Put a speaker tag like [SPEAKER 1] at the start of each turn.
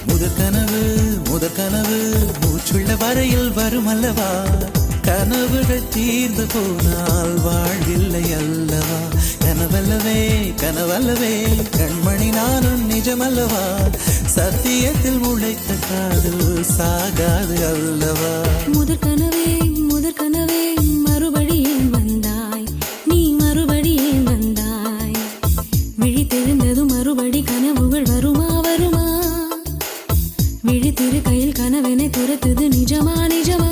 [SPEAKER 1] முதற்கனவு முதற்கனவு மூச்சுள்ள வரையில் வரும் அல்லவா, கனவுகள் தீர்ந்து போனால் வாழ்வில்லை அல்லவா. கனவல்லவே கனவல்லவே கண்மணி நானும் நிஜமல்லவா, சத்தியத்தில் உழைத்த காதல் சாகாது அல்லவா.
[SPEAKER 2] முதற்கனவே முதற்கனவே மறுபடியும் வந்தாய், நீ மறுபடியும் வந்தாய். விழி தெரிந்ததும் மறுபடி கனவுகள் வருமா வருமா, விழி திரு கையில் கனவினை துரத்துது நிஜமா நிஜமா.